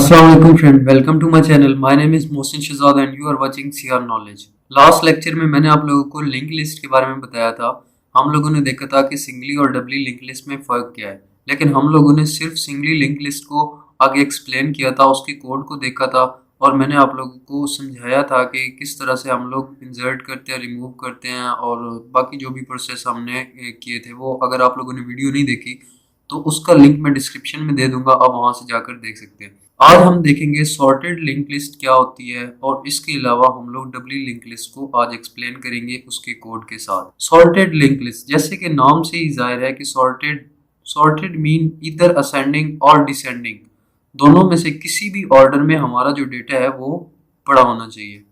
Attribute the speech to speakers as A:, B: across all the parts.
A: Assalamu alaikum friend, welcome to my channel. My name is Mohsin Shahzad and you are watching CR Knowledge. Last lecture में मैंने आप लोगों को link list के बारे में बताया था। हम लोगों ने देखा था कि सिंगली और डबली लिंक लिस्ट में फ़र्क क्या है, लेकिन हम लोगों ने सिर्फ सिंगली लिंक लिस्ट को आगे एक्सप्लेन किया था, उसके कोड को देखा था और मैंने आप लोगों को समझाया था कि किस तरह से हम लोग इंसर्ट करते हैं, रिमूव करते हैं और बाकी जो भी प्रोसेस हमने किए थे वो अगर आप लोगों ने वीडियो नहीं देखी तो उसका लिंक मैं डिस्क्रिप्शन में दे दूंगा, आप वहां से जाकर देख सकते हैं। आज हम देखेंगे सॉर्टेड लिंक लिस्ट क्या होती है और इसके अलावा हम लोग डबली लिंक लिस्ट को आज एक्सप्लेन करेंगे उसके कोड के साथ। सॉर्टेड लिंक लिस्ट, जैसे कि नाम से ही जाहिर है कि सॉर्टेड मीन इधर असेंडिंग और डिसेंडिंग, दोनों में से किसी भी ऑर्डर में हमारा जो डेटा है वो पड़ा होना चाहिए।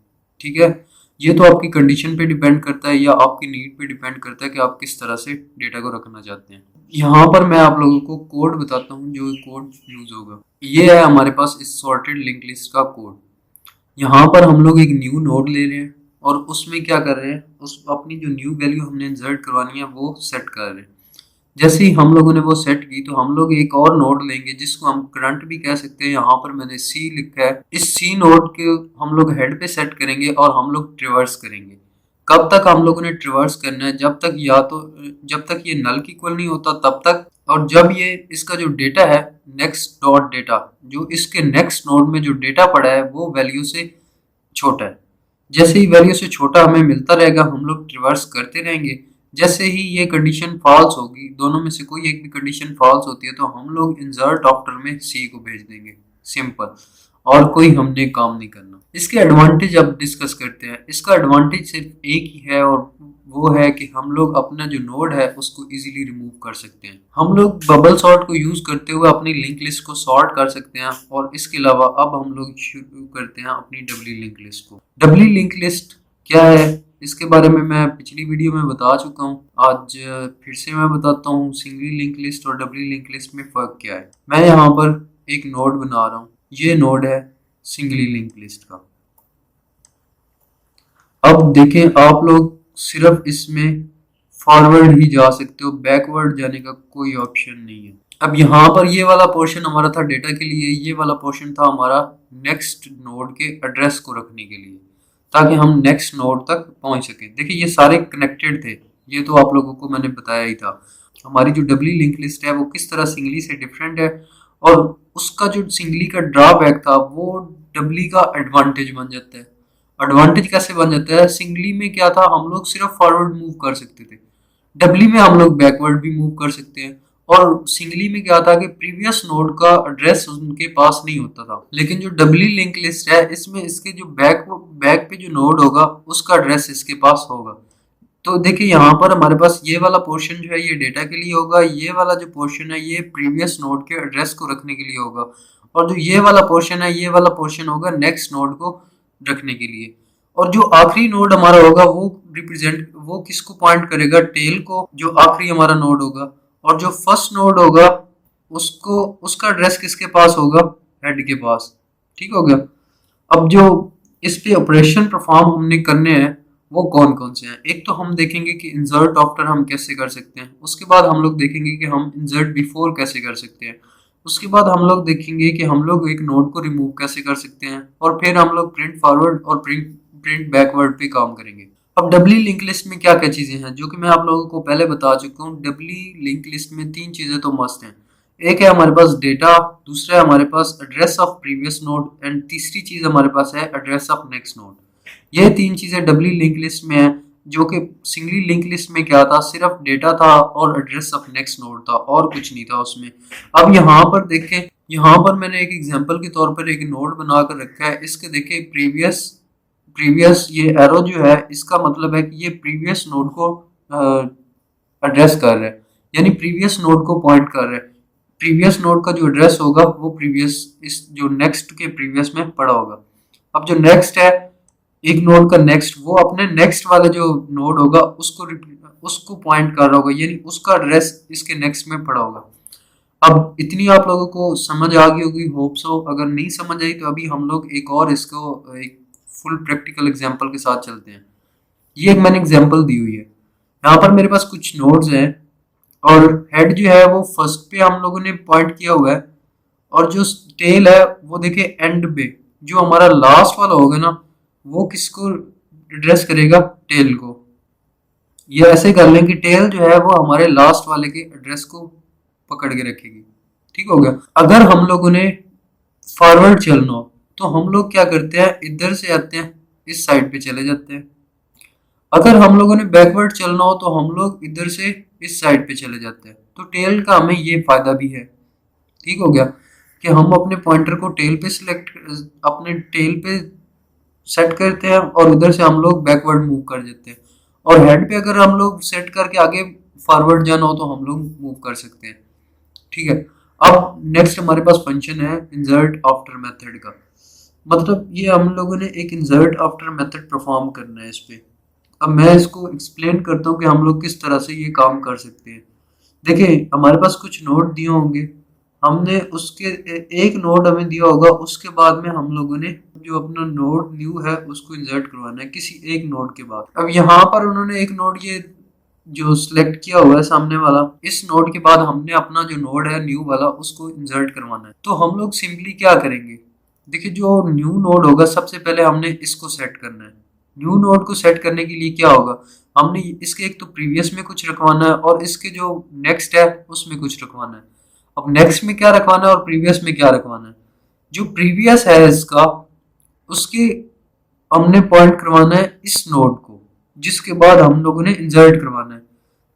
A: ठीक है, ये तो आपकी कंडीशन पे डिपेंड करता है या आपकी नीड पे डिपेंड करता है कि आप किस तरह से डेटा को रखना चाहते हैं। यहाँ पर मैं आप लोगों को कोड बताता हूँ जो कोड यूज होगा। ये है हमारे पास इस सॉर्टेड लिंक लिस्ट का कोड। यहाँ पर हम लोग एक न्यू नोड ले रहे हैं और उसमें क्या कर रहे हैं, उस अपनी जो न्यू वैल्यू हमने इंसर्ट करवानी है वो सेट कर रहे हैं। जैसे ही हम लोगों ने वो सेट की तो हम लोग एक और नोड लेंगे जिसको हम करंट भी कह सकते हैं। यहाँ पर मैंने सी लिखा है। इस सी नोड के हम लोग हेड पे सेट करेंगे और हम लोग ट्रिवर्स करेंगे। कब तक हम लोगों ने ट्रिवर्स करना है, जब तक या तो जब तक ये नल की इक्वल नहीं होता तब तक, और जब ये इसका जो डेटा है नेक्स्ट डॉट डेटा, जो इसके नेक्स्ट नोड में जो डेटा पड़ा है वो वैल्यू से छोटा है। जैसे ही वैल्यू से छोटा हमें मिलता रहेगा हम लोग ट्रिवर्स करते रहेंगे। जैसे ही ये कंडीशन फॉल्स होगी, दोनों में से कोई एक भी कंडीशन फॉल्स होती है तो हम लोग इंसर्ट आफ्टर में सी को भेज देंगे। सिंपल, और कोई हमने काम नहीं करना। इसके एडवांटेज अब डिस्कस करते हैं। इसका एडवांटेज सिर्फ एक ही है और वो है कि हम लोग अपना जो नोड है उसको इजीली रिमूव कर सकते हैं। हम लोग बबल सॉर्ट को यूज करते हुए अपनी लिंक लिस्ट को सॉर्ट कर सकते हैं। और इसके अलावा अब हम लोग शुरू करते हैं अपनी डबली लिंक लिस्ट को। डबली लिंक लिस्ट क्या है इसके बारे में मैं पिछली वीडियो में बता चुका हूँ। आज फिर से मैं बताता हूँ सिंगली लिंक लिस्ट और डबली लिंक लिस्ट में फर्क क्या है। मैं यहाँ पर एक नोड बना रहा हूँ। ये नोड है सिंगली लिंक लिस्ट का। अब देखें, आप लोग सिर्फ इसमें फॉरवर्ड ही जा सकते हो, बैकवर्ड जाने का कोई ऑप्शन नहीं है। अब यहाँ पर ये वाला पोर्शन हमारा था डेटा के लिए, ये वाला पोर्शन था हमारा नेक्स्ट नोड के एड्रेस को रखने के लिए, ताकि हम नेक्स्ट नोड तक पहुंच सकें। देखिए ये सारे कनेक्टेड थे, ये तो आप लोगों को मैंने बताया ही था। हमारी जो डबली लिंक लिस्ट है वो किस तरह सिंगली से डिफरेंट है, और उसका जो सिंगली का ड्रॉबैक था वो डबली का एडवांटेज बन जाता है। एडवांटेज कैसे बन जाता है, सिंगली में क्या था, हम लोग सिर्फ फॉरवर्ड मूव कर सकते थे। डबली में हम लोग बैकवर्ड भी मूव कर सकते हैं। और सिंगली में क्या था कि प्रीवियस नोड का एड्रेस उनके पास नहीं होता था, लेकिन जो डबली लिंक लिस्ट है इसमें इसके जो बैक पे जो नोड होगा उसका एड्रेस इसके पास होगा। तो देखिए यहाँ पर हमारे पास ये वाला पोर्शन जो है ये डेटा के लिए होगा, ये वाला जो पोर्शन है ये प्रीवियस नोड के एड्रेस को रखने के लिए होगा, और जो ये वाला पोर्शन है ये वाला पोर्शन होगा नेक्स्ट नोड को रखने के लिए। और जो आखिरी नोड हमारा होगा वो किसको पॉइंट करेगा, टेल को, जो आखिरी हमारा नोड होगा। और जो फर्स्ट नोड होगा उसको उसका एड्रेस किसके पास होगा, हेड के पास। ठीक हो गया। अब जो इस पे ऑपरेशन परफॉर्म हमने करने हैं वो कौन कौन से हैं। एक तो हम देखेंगे कि इंसर्ट आफ्टर हम कैसे कर सकते हैं, उसके बाद हम लोग देखेंगे कि हम इंसर्ट बिफोर कैसे कर सकते हैं, उसके बाद हम लोग देखेंगे कि हम लोग एक नोड को रिमूव कैसे कर सकते हैं, और फिर हम लोग प्रिंट फॉरवर्ड और प्रिंट बैकवर्ड पे काम करेंगे। अब डबली लिंक लिस्ट में क्या क्या चीजें हैं जो कि मैं आप लोगों को पहले बता चुका हूँ। डबली लिंक लिस्ट में तीन चीजें तो मस्ट हैं। एक है हमारे पास डेटा, दूसरा है हमारे पास address of previous node, and तीसरी चीज हमारे पास है एड्रेस ऑफ नेक्स्ट नोड। ये तीन चीजें डबली लिंक लिस्ट में है, जो कि सिंगली लिंक लिस्ट में क्या था, सिर्फ डेटा था और एड्रेस ऑफ नेक्स्ट नोड था और कुछ नहीं था उसमें। अब यहाँ पर देखें, यहाँ पर मैंने एक एग्जांपल के तौर पर एक नोड बना कर रखा है। इसके देखें प्रीवियस ये एरो जो है इसका मतलब है कि ये प्रीवियस नोड को एड्रेस कर रहा है, यानी प्रीवियस नोड को पॉइंट कर रहा है। प्रीवियस नोड का जो एड्रेस होगा वो प्रीवियस इस जो नेक्स्ट के प्रीवियस में पड़ा होगा। अब जो नेक्स्ट है, एक नोड का नेक्स्ट, वो अपने नेक्स्ट वाला जो नोड होगा उसको पॉइंट कर रहा होगा, यानी उसका एड्रेस इसके नेक्स्ट में पड़ा होगा। अब इतनी आप लोगों को समझ आ गई होगी, होप सो। अगर नहीं समझ आई तो अभी हम लोग एक और इसको एक फुल प्रैक्टिकल एग्जांपल के साथ चलते हैं। ये एक मैंने एग्जांपल दी हुई है। यहाँ पर मेरे पास कुछ नोड्स हैं और हेड जो है वो फर्स्ट पे हम लोगों ने पॉइंट किया हुआ है, और जो टेल है वो देखिए एंड पे, जो हमारा लास्ट वाला होगा ना वो किसको एड्रेस करेगा, टेल को। ये ऐसे कर लें कि टेल जो है वो हमारे लास्ट वाले के एड्रेस को पकड़ के रखेगी। ठीक हो गया। अगर हम लोगों ने फॉरवर्ड चलना हो तो हम लोग क्या करते हैं, इधर से आते हैं, इस साइड पे चले जाते हैं। अगर हम लोगों ने बैकवर्ड चलना हो तो हम लोग इधर से इस साइड पे चले जाते हैं। तो टेल का हमें ये फायदा भी है। ठीक हो गया कि हम अपने पॉइंटर को टेल पे सिलेक्ट, अपने टेल पे सेट करते हैं और उधर से हम लोग बैकवर्ड मूव कर देते हैं। और हेड पे अगर हम लोग सेट करके आगे फॉरवर्ड जाना हो तो हम लोग मूव कर सकते हैं। ठीक है। अब नेक्स्ट हमारे पास फंक्शन है इंसर्ट आफ्टर मेथड का। मतलब ये हम लोगों ने एक इंसर्ट आफ्टर मेथड परफॉर्म करना है इस पे। अब मैं इसको एक्सप्लेन करता हूँ कि हम लोग किस तरह से ये काम कर सकते हैं। देखिए हमारे पास कुछ नोड दिए होंगे, हमने उसके एक नोड हमें दिया होगा, उसके बाद में हम लोगों ने जो अपना नोड न्यू है उसको इंसर्ट करवाना है किसी एक नोड के बाद। अब यहाँ पर उन्होंने एक नोड ये जो सिलेक्ट किया हुआ है सामने वाला, इस नोड के बाद हमने अपना जो नोड है न्यू वाला उसको इंसर्ट करवाना है। तो हम लोग सिंपली क्या करेंगे, देखिए जो न्यू नोड होगा सबसे पहले हमने इसको सेट करना है। न्यू नोड को सेट करने के लिए क्या होगा, हमने इसके एक तो प्रीवियस में कुछ रखवाना है और इसके जो नेक्स्ट है उसमें कुछ रखवाना है। अब नेक्स्ट में क्या रखवाना है और प्रीवियस में क्या रखवाना है, जो प्रीवियस है इसका उसके हमने पॉइंट करवाना है इस नोड को, जिसके बाद हम लोगों ने इंसर्ट करवाना है।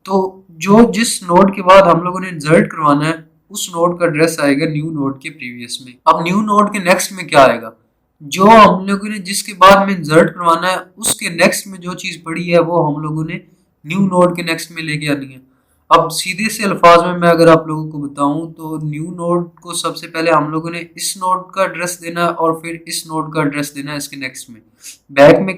A: तो जो जिस नोड के बाद हम लोगों ने इंसर्ट करवाना है उस नोड का एड्रेस आएगा न्यू नोड के प्रीवियस में। अब न्यू नोड के नेक्स्ट में क्या आएगा, जो हम लोगों ने जिसके बाद में इंसर्ट करवाना है उसके नेक्स्ट में जो चीज पड़ी है वो हम लोगों ने न्यू नोड के नेक्स्ट में लेके आनी है। अब सीधे से अल्फाज में मैं अगर आप लोगों को बताऊं तो न्यू नोड को सबसे पहले हम लोगों ने इस नोड का एड्रेस देना है और फिर इस नोड का एड्रेस देना है इसके नेक्स्ट में। बैक में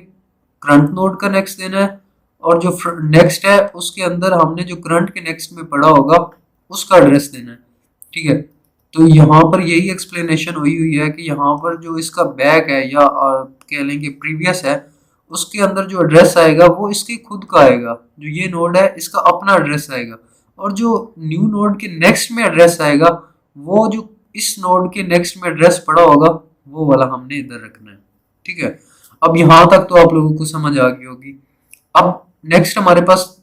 A: करंट नोड का नेक्स्ट देना है और जो नेक्स्ट है उसके अंदर हमने जो करंट के नेक्स्ट में पड़ा होगा उसका एड्रेस देना है। ठीक है। तो यहाँ पर यही एक्सप्लेनेशन हुई है कि यहाँ पर जो इसका बैक है या कह लेंगे प्रीवियस है उसके अंदर जो एड्रेस आएगा वो इसके खुद का आएगा, जो ये नोड है इसका अपना एड्रेस आएगा। और जो न्यू नोड के नेक्स्ट में एड्रेस आएगा वो जो इस नोड के नेक्स्ट में एड्रेस पड़ा होगा वो वाला हमने इधर रखना है। ठीक है। अब यहाँ तक तो आप लोगों को समझ आ गई होगी। अब नेक्स्ट हमारे पास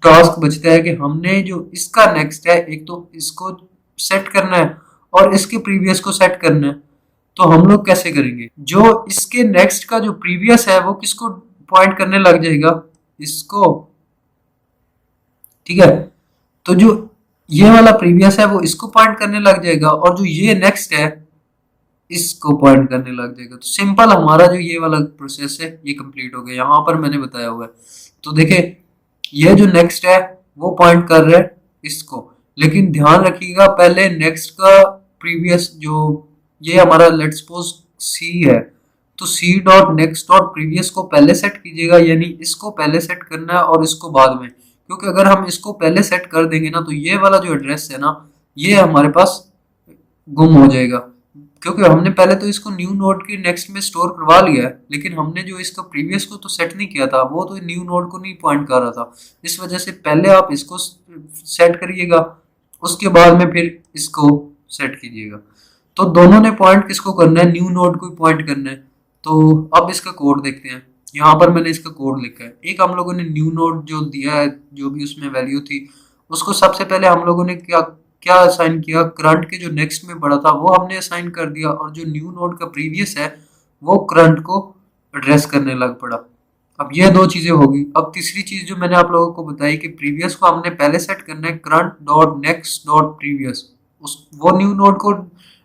A: टास्क बचता है कि हमने जो इसका नेक्स्ट है एक तो इसको सेट करना है और इसके प्रीवियस को सेट करना है। तो हम लोग कैसे करेंगे, जो इसके नेक्स्ट का जो प्रीवियस है वो किसको पॉइंट करने लग जाएगा, इसको। ठीक है। तो जो ये वाला प्रीवियस है वो इसको पॉइंट करने लग जाएगा और जो ये नेक्स्ट है इसको पॉइंट करने लग जाएगा। तो सिंपल हमारा जो ये वाला प्रोसेस है ये कंप्लीट हो गया। यहाँ पर मैंने बताया हुआ है। तो देखिए ये जो नेक्स्ट है वो पॉइंट कर रहा है इसको, लेकिन ध्यान रखिएगा पहले नेक्स्ट का प्रीवियस जो ये हमारा लेट्स सपोज सी है तो C dot next dot previous को पहले सेट कीजिएगा, यानी इसको पहले सेट करना है और इसको बाद में। क्योंकि अगर हम इसको पहले सेट कर देंगे ना तो ये वाला जो एड्रेस है ना ये हमारे पास गुम हो जाएगा, क्योंकि हमने पहले तो इसको न्यू नोड के नेक्स्ट में स्टोर करवा लिया है लेकिन हमने जो इसका प्रीवियस को तो सेट नहीं किया था, वो तो न्यू नोड को नहीं पॉइंट कर रहा था। इस वजह से पहले आप इसको सेट करिएगा उसके बाद में फिर इसको सेट कीजिएगा। तो दोनों ने पॉइंट किसको करना है, न्यू नोड को पॉइंट करना है। तो अब इसका कोड देखते हैं। यहाँ पर मैंने इसका कोड लिखा है। एक हम लोगों ने न्यू नोड जो दिया है जो भी उसमें वैल्यू थी उसको सबसे पहले हम लोगों ने क्या क्या असाइन किया, करंट के जो नेक्स्ट में पड़ा था वो हमने असाइन कर दिया और जो न्यू नोड का प्रीवियस है वो करंट को एड्रेस करने लग पड़ा। अब ये दो चीजें होगी। अब तीसरी चीज जो मैंने आप लोगों को बताई कि प्रीवियस को हमने पहले सेट करना है current dot next dot previous, उस वो न्यू नोड को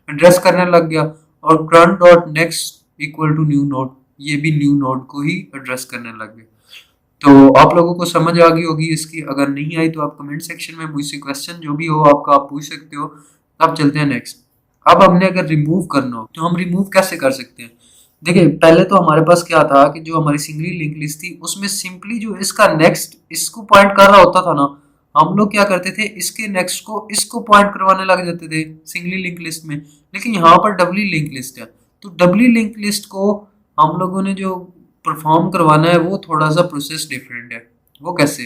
A: एड्रेस करने लग गया और current dot next equal to new node ये भी न्यू नोड को ही एड्रेस करने लग गए। तो आप लोगों को समझ आ गई होगी इसकी। अगर नहीं आई तो आप कमेंट सेक्शन में मुझसे क्वेश्चन जो भी हो आपका आप पूछ सकते हो। अब चलते हैं नेक्स्ट। अब हमने अगर रिमूव करना हो तो हम रिमूव कैसे कर सकते हैं। देखिए पहले तो हमारे पास क्या था कि जो हमारी सिंगली लिंक लिस्ट थी उसमें सिंपली जो इसका नेक्स्ट इसको पॉइंट कर रहा होता था ना, हम लोग क्या करते थे इसके नेक्स्ट को इसको पॉइंट करवाने लग जाते थे सिंगली लिंक लिस्ट में। लेकिन यहाँ पर डबली लिंक लिस्ट है तो डबली लिंक लिस्ट को हम लोगों ने जो परफॉर्म करवाना है वो थोड़ा सा प्रोसेस डिफरेंट है। वो कैसे,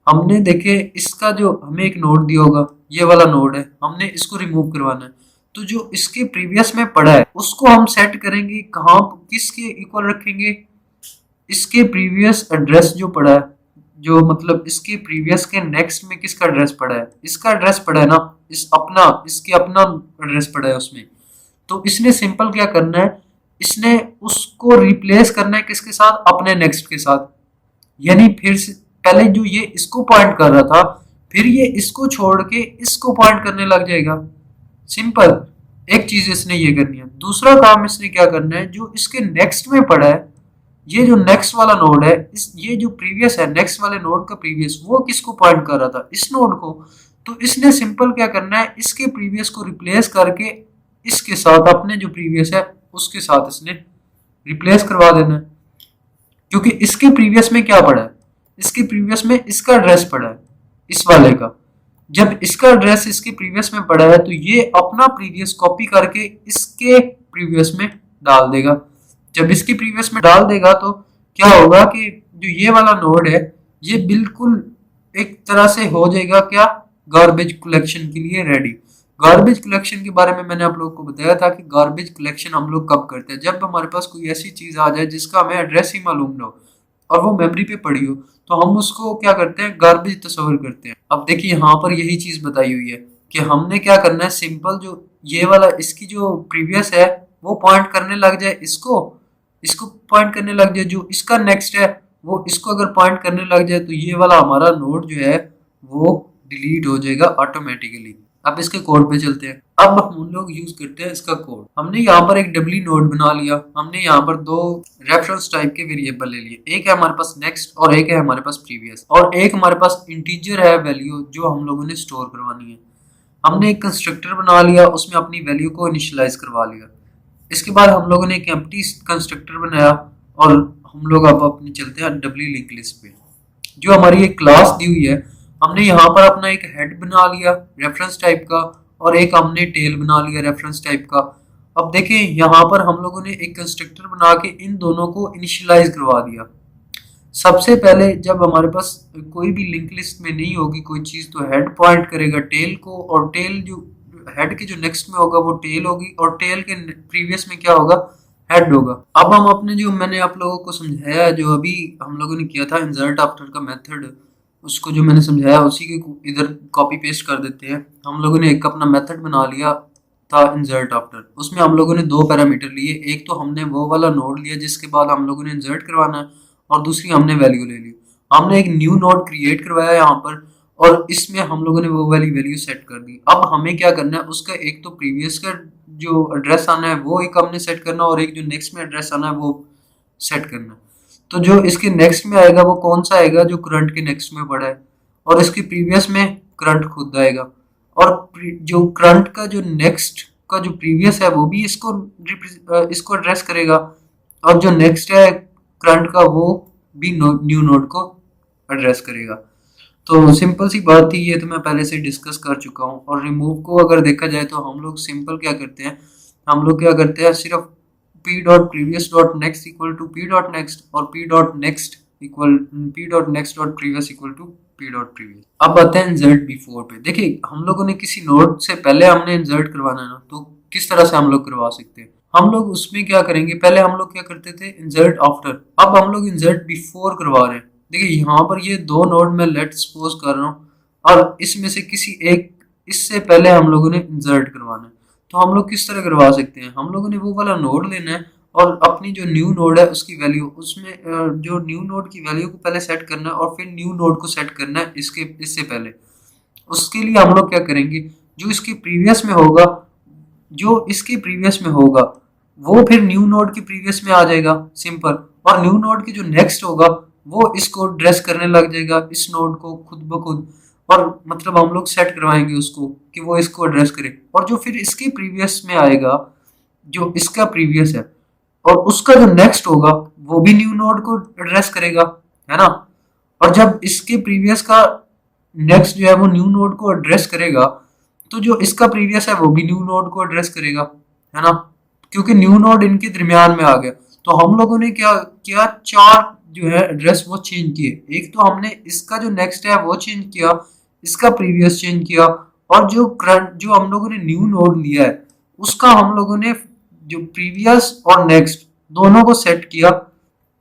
A: हमने देखे इसका जो हमें एक नोड दिया होगा ये वाला नोड है, हमने इसको रिमूव करवाना है। तो जो इसके प्रीवियस में पड़ा है उसको हम सेट करेंगे कहाँ, किसके इक्वल रखेंगे, इसके प्रीवियस एड्रेस जो पड़ा है, जो मतलब इसके प्रीवियस के नेक्स्ट में किसका एड्रेस पड़ा है, इसका एड्रेस पड़ा है ना, इस अपना इसके अपना एड्रेस पड़ा है उसमें। तो इसने सिंपल क्या करना है, इसने उसको रिप्लेस करना है किसके साथ, अपने नेक्स्ट के साथ। यानी फिर से पहले जो ये इसको पॉइंट कर रहा था, फिर ये इसको छोड़ के इसको पॉइंट करने लग जाएगा। सिंपल एक चीज इसने ये करनी है। दूसरा काम इसने क्या करना है, जो इसके नेक्स्ट में पड़ा है, ये जो नेक्स्ट वाला नोड है, इस ये जो प्रीवियस है नेक्स्ट वाले नोड का प्रीवियस, वो किसको पॉइंट कर रहा था, इस नोड को। तो इसने सिंपल क्या करना है, इसके प्रीवियस को रिप्लेस करके इसके साथ अपने जो प्रीवियस है उसके साथ इसने रिप्लेस करवा देना है। क्योंकि इसके प्रीवियस में क्या पड़ा है, इसके प्रीवियस में इसका एड्रेस पड़ा है इस वाले का। जब इसका एड्रेस इसके प्रीवियस में पड़ा है तो ये अपना प्रीवियस कॉपी करके इसके प्रीवियस में डाल देगा। जब इसकी प्रीवियस में डाल देगा तो क्या होगा कि जो ये वाला नोड है ये बिल्कुल एक तरह से हो जाएगा क्या, गार्बेज कलेक्शन के लिए रेडी। गार्बेज कलेक्शन के बारे में मैंने आप लोगों को बताया था कि गार्बेज कलेक्शन हम लोग कब करते हैं, जब हमारे पास कोई ऐसी चीज आ जाए जिसका हमें एड्रेस ही मालूम ना हो और वो मेमोरी पे पड़ी हो, तो हम उसको क्या करते हैं, गार्बेज तस्वर करते हैं। अब देखिए यहाँ पर यही चीज बताई हुई है कि हमने क्या करना है, सिंपल जो ये वाला इसकी जो प्रीवियस है वो पॉइंट करने लग जाए इसको, इसको पॉइंट करने लग जाए, जो इसका नेक्स्ट है वो इसको अगर पॉइंट करने लग जाए तो ये वाला हमारा नोड जो है वो डिलीट हो जाएगा ऑटोमेटिकली। अब इसके कोड पे चलते हैं। अब हम लोग यूज करते हैं इसका कोड। हमने यहाँ पर एक डब्ली नोड बना लिया, हमने यहाँ पर दो रेफरेंस टाइप के वेरिएबल ले लिए, एक है हमारे पास नेक्स्ट और एक है हमारे पास प्रीवियस, और एक हमारे पास इंटीजर है वैल्यू जो हम लोगों ने स्टोर करवानी है। हमने एक कंस्ट्रक्टर बना लिया, उसमें अपनी वैल्यू को इनिशियलाइज करवा लिया। इसके बाद हम लोगों ने एक एम्प्टी कंस्ट्रक्टर बनाया और हम लोग अब अपने चलते हैं डब्ली लिंक लिस्ट पे। जो हमारी एक क्लास दी हुई है, हमने यहाँ पर अपना एक हेड बना लिया रेफरेंस टाइप का और एक हमने टेल बना लिया रेफरेंस टाइप का। अब देखें यहाँ पर हम लोगों ने एक कंस्ट्रक्टर बना के इन दोनों को इनिशियलाइज करवा दिया। सबसे पहले जब हमारे पास कोई भी लिंक लिस्ट में नहीं होगी कोई चीज, तो हेड पॉइंट करेगा टेल को, और टेल जो हेड के जो नेक्स्ट में होगा वो टेल होगी, और टेल के प्रीवियस में क्या होगा, हेड होगा। अब हम अपने जो मैंने आप लोगों को समझाया, जो अभी हम लोगों ने किया था इंसर्ट आफ्टर का मेथड, उसको जो मैंने समझाया उसी के इधर कॉपी पेस्ट कर देते हैं। हम लोगों ने एक अपना मेथड बना लिया था इंसर्ट आफ्टर, उसमें हम लोगों ने दो पैरामीटर लिए, एक तो हमने वो वाला नोड लिया जिसके बाद हम लोगों ने इंसर्ट करवाना है, और दूसरी हमने वैल्यू ले ली। हमने एक न्यू नोड क्रिएट करवाया यहाँ पर, और इसमें हम लोगों ने वो वाली वैल्यू सेट कर दी। अब हमें क्या करना है, उसका एक तो प्रीवियस का जो एड्रेस आना है वो एक हमने सेट करना, और एक जो नेक्स्ट में एड्रेस आना है वो सेट करना। तो जो इसके नेक्स्ट में आएगा वो कौन सा आएगा, जो करंट के नेक्स्ट में पड़ा है, और इसके प्रीवियस में करंट खुद आएगा, और जो करंट का जो नेक्स्ट का जो प्रीवियस है वो भी इसको एड्रेस करेगा, और जो नेक्स्ट है करंट का वो भी न्यू नोड को एड्रेस करेगा। तो सिंपल सी बात थी, ये तो मैं पहले से डिस्कस कर चुका हूँ। और रिमूव को अगर देखा जाए तो हम लोग सिंपल क्या करते हैं, हम लोग क्या करते हैं, सिर्फ p dot previous dot next equal to p dot next, और p dot next equal p dot next dot previous equal to p dot previous. अब आते हैं इंसर्ट बिफोर पे। देखिए हम लोगों ने किसी नोड से पहले हमने इंसर्ट करवाना है ना, तो किस तरह से हम लोग करवा सकते हैं। हम लोग उसमें क्या करेंगे, पहले हम लोग क्या करते थे इंसर्ट आफ्टर, अब हम लोग इंसर्ट बिफोर करवा रहे हैं। देखिए यहाँ पर ये दो नोड में लेट सपोज कर रहा हूँ, और इसमें से किसी एक, इससे पहले हम लोगों ने इंसर्ट करवाना है। तो हम लोग किस तरह करवा सकते हैं, हम लोगों ने वो वाला नोड लेना है और अपनी जो न्यू नोड है उसकी वैल्यू, उसमें जो न्यू नोड की वैल्यू को पहले सेट करना है, और फिर न्यू नोड को सेट करना है इससे पहले। उसके लिए हम लोग क्या करेंगे, जो इसके प्रीवियस में होगा, जो इसके प्रीवियस में होगा वो फिर न्यू नोड के प्रीवियस में आ जाएगा सिंपल, और न्यू नोड के जो नेक्स्ट होगा वो इसको ड्रेस करने लग जाएगा इस नोड को खुद ब खुद, और मतलब हम लोग सेट करवाएंगे उसको कि वो इसको एड्रेस करे। और जो फिर इसके प्रीवियस में आएगा, जो इसका प्रीवियस है और उसका जो नेक्स्ट होगा वो भी न्यू नोड को एड्रेस करेगा, है ना। और जब इसके प्रीवियस का नेक्स्ट जो है वो न्यू नोड को एड्रेस करेगा, तो जो इसका प्रीवियस है वो भी न्यू नोड को एड्रेस करेगा, है ना, क्योंकि न्यू नोड इनके दरमियान में आ गया। तो हम लोगों ने क्या किया, चार जो है एड्रेस वो चेंज किए। एक तो हमने इसका जो नेक्स्ट है वो चेंज किया, इसका प्रीवियस चेंज किया, और जो हम लोगों ने न्यू नोड लिया है उसका हम लोगों ने जो प्रीवियस और नेक्स्ट दोनों को सेट किया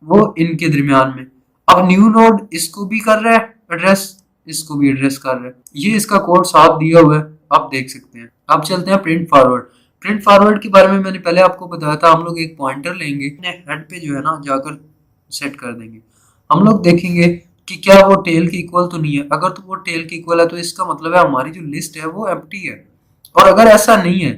A: वो इनके दरमियान में। अब न्यू नोड इसको भी कर रहा है एड्रेस, इसको भी एड्रेस कर रहा है। ये इसका कोड साथ दिया हुआ है, आप देख सकते हैं। अब चलते हैं प्रिंट फॉरवर्ड। प्रिंट फॉरवर्ड के बारे में मैंने पहले आपको बताया था, हम लोग एक पॉइंटर लेंगे, हेड पे जो है ना जाकर सेट कर देंगे। हम लोग देखेंगे कि क्या वो टेल के इक्वल तो नहीं है। अगर तो वो टेल के इक्वल है तो इसका मतलब है हमारी जो लिस्ट है वो एम्प्टी है। और अगर ऐसा नहीं है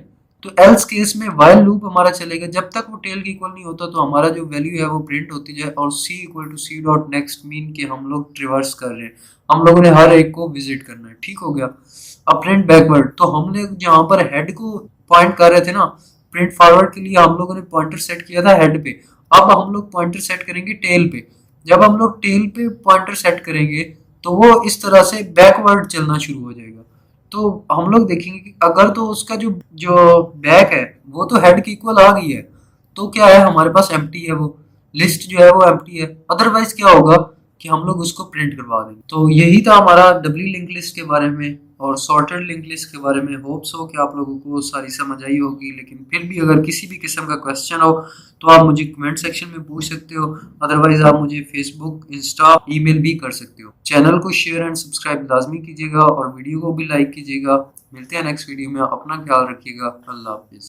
A: तो एल्स केस में वाइल लूप हमारा चलेगा, जब तक वो टेल के इक्वल नहीं होता तो हमारा जो वैल्यू है वो प्रिंट होती जाए और C equal to C dot next mean के हम लोग ट्रिवर्स कर रहे हैं, हम लोगों ने हर एक को विजिट करना है। ठीक हो गया। अब प्रिंट बैकवर्ड, तो हमने जहां पर हेड को पॉइंट कर रहे थे ना, प्रिंट फॉरवर्ड के लिए हम लोगों ने पॉइंटर सेट किया था हेड पे। अब हम लोग पॉइंटर सेट करेंगे टेल पे। जब हम लोग टेल पे पॉइंटर सेट करेंगे तो वो इस तरह से बैकवर्ड चलना शुरू हो जाएगा। तो हम लोग देखेंगे कि अगर तो उसका जो जो बैक है वो तो हेड के इक्वल आ गई है, तो क्या है हमारे पास एम्प्टी है, वो लिस्ट जो है वो एम्प्टी है। अदरवाइज क्या होगा कि हम लोग उसको प्रिंट करवा देंगे। तो यही था हमारा डबली लिंक लिस्ट के बारे में और सॉर्टेड लिंक लिस्ट के बारे में। होप्स हो कि आप लोगों को सारी समझ आई होगी, लेकिन फिर भी अगर किसी भी किस्म का क्वेश्चन हो तो आप मुझे कमेंट सेक्शन में पूछ सकते हो। अदरवाइज आप मुझे फेसबुक, इंस्टा, ईमेल भी कर सकते हो। चैनल को शेयर एंड सब्सक्राइब लाजमी कीजिएगा और वीडियो को भी लाइक कीजिएगा। मिलते हैं नेक्स्ट वीडियो में, अपना ख्याल रखिएगा। अल्लाह हाफिज।